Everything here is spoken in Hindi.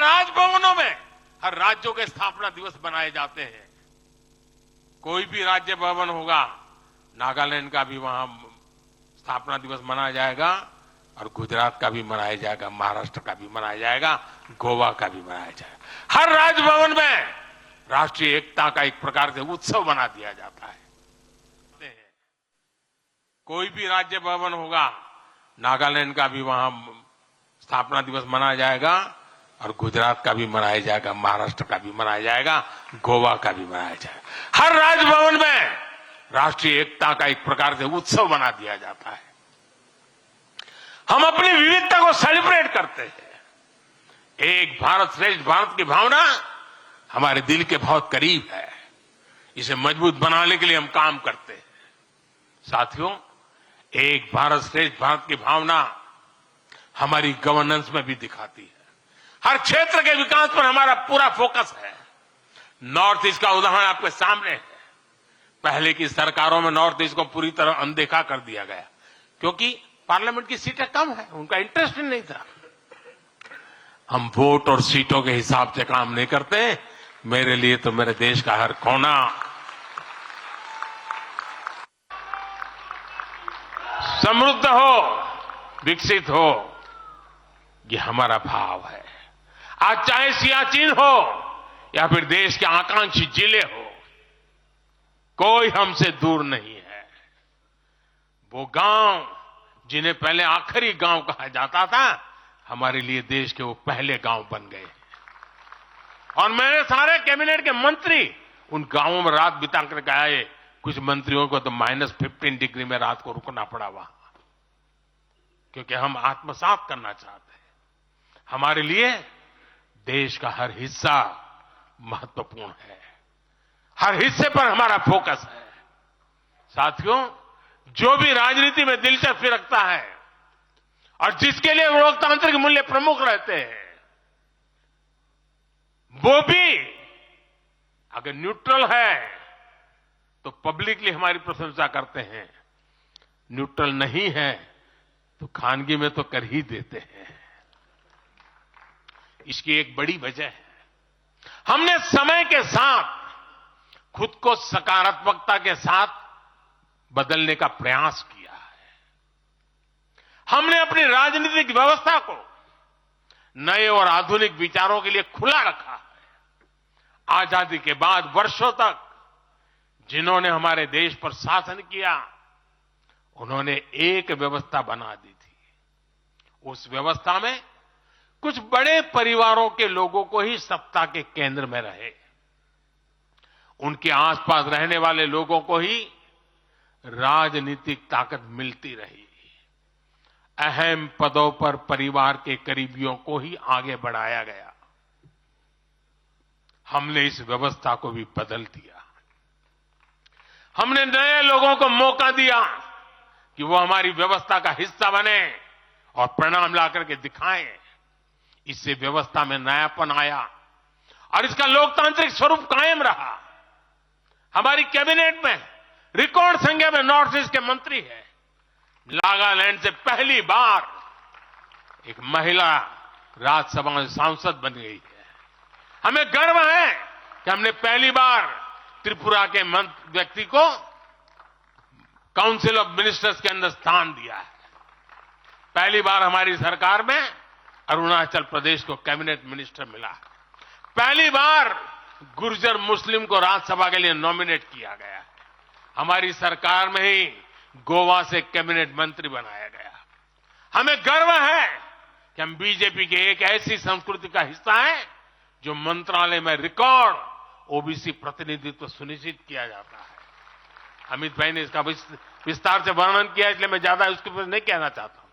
राजभवनों में हर राज्यों के स्थापना दिवस मनाए जाते हैं। कोई भी राज्य भवन होगा, नागालैंड का भी वहां स्थापना दिवस मनाया जाएगा और गुजरात का भी मनाया जाएगा, महाराष्ट्र का भी मनाया जाएगा, गोवा का भी मनाया जाएगा। हर राजभवन में राष्ट्रीय एकता का एक प्रकार से उत्सव बना दिया जाता है। कोई भी राज्य भवन होगा, नागालैंड का भी वहां स्थापना दिवस मनाया जाएगा और गुजरात का भी मनाया जाएगा, महाराष्ट्र का भी मनाया जाएगा, गोवा का भी मनाया जाएगा। हर राजभवन में राष्ट्रीय एकता का एक प्रकार से उत्सव बना दिया जाता है। हम अपनी विविधता को सेलिब्रेट करते हैं। एक भारत श्रेष्ठ भारत की भावना हमारे दिल के बहुत करीब है। इसे मजबूत बनाने के लिए हम काम करते हैं। साथियों, एक भारत श्रेष्ठ भारत की भावना हमारी गवर्नेंस में भी दिखाती है। हर क्षेत्र के विकास पर हमारा पूरा फोकस है। नॉर्थ ईस्ट का उदाहरण आपके सामने है। पहले की सरकारों में नॉर्थ ईस्ट को पूरी तरह अनदेखा कर दिया गया, क्योंकि पार्लियामेंट की सीटें कम है, उनका इंटरेस्ट ही नहीं था। हम वोट और सीटों के हिसाब से काम नहीं करते। मेरे लिए तो मेरे देश का हर कोना समृद्ध हो, विकसित हो, ये हमारा भाव है। आज चाहे सियाचिन हो या फिर देश के आकांक्षी जिले हो, कोई हमसे दूर नहीं है। वो गांव जिन्हें पहले आखिरी गांव कहा जाता था, हमारे लिए देश के वो पहले गांव बन गए। और मेरे सारे कैबिनेट के मंत्री उन गांवों में रात बिता करके आए। कुछ मंत्रियों को तो -15 डिग्री में रात को रुकना पड़ा वहां, क्योंकि हम आत्मसात करना चाहते हैं। हमारे लिए देश का हर हिस्सा महत्वपूर्ण है। हर हिस्से पर हमारा फोकस है। साथियों, जो भी राजनीति में दिलचस्पी रखता है और जिसके लिए लोकतांत्रिक मूल्य प्रमुख रहते हैं, वो भी अगर न्यूट्रल है तो पब्लिकली हमारी प्रशंसा करते हैं। न्यूट्रल नहीं है तो खानगी में तो कर ही देते हैं। इसकी एक बड़ी वजह है, हमने समय के साथ खुद को सकारात्मकता के साथ बदलने का प्रयास किया है। हमने अपनी राजनीतिक व्यवस्था को नए और आधुनिक विचारों के लिए खुला रखा है। आजादी के बाद वर्षों तक जिन्होंने हमारे देश पर शासन किया, उन्होंने एक व्यवस्था बना दी थी। उस व्यवस्था में कुछ बड़े परिवारों के लोगों को ही सत्ता के केंद्र में रहे। उनके आसपास रहने वाले लोगों को ही राजनीतिक ताकत मिलती रही। अहम पदों पर परिवार के करीबियों को ही आगे बढ़ाया गया। हमने इस व्यवस्था को भी बदल दिया। हमने नए लोगों को मौका दिया कि वो हमारी व्यवस्था का हिस्सा बने और परिणाम ला करके दिखाएं। इससे व्यवस्था में नयापन आया और इसका लोकतांत्रिक स्वरूप कायम रहा। हमारी कैबिनेट में रिकॉर्ड संख्या में नॉर्थ ईस्ट के मंत्री हैं। नागालैंड से पहली बार एक महिला राज्यसभा में सांसद बन गई है। हमें गर्व है कि हमने पहली बार त्रिपुरा के व्यक्ति को काउंसिल ऑफ मिनिस्टर्स के अंदर स्थान दिया है। पहली बार हमारी सरकार में अरुणाचल प्रदेश को कैबिनेट मिनिस्टर मिला है। पहली बार गुर्जर मुस्लिम को राज्यसभा के लिए नॉमिनेट किया गया है। हमारी सरकार में ही गोवा से कैबिनेट मंत्री बनाया गया। हमें गर्व है कि हम बीजेपी के एक ऐसी संस्कृति का हिस्सा हैं जो मंत्रालय में रिकॉर्ड ओबीसी प्रतिनिधित्व सुनिश्चित किया जाता है। अमित भाई ने इसका विस्तार से वर्णन किया, इसलिए मैं ज्यादा उसके ऊपर नहीं कहना चाहता हूं।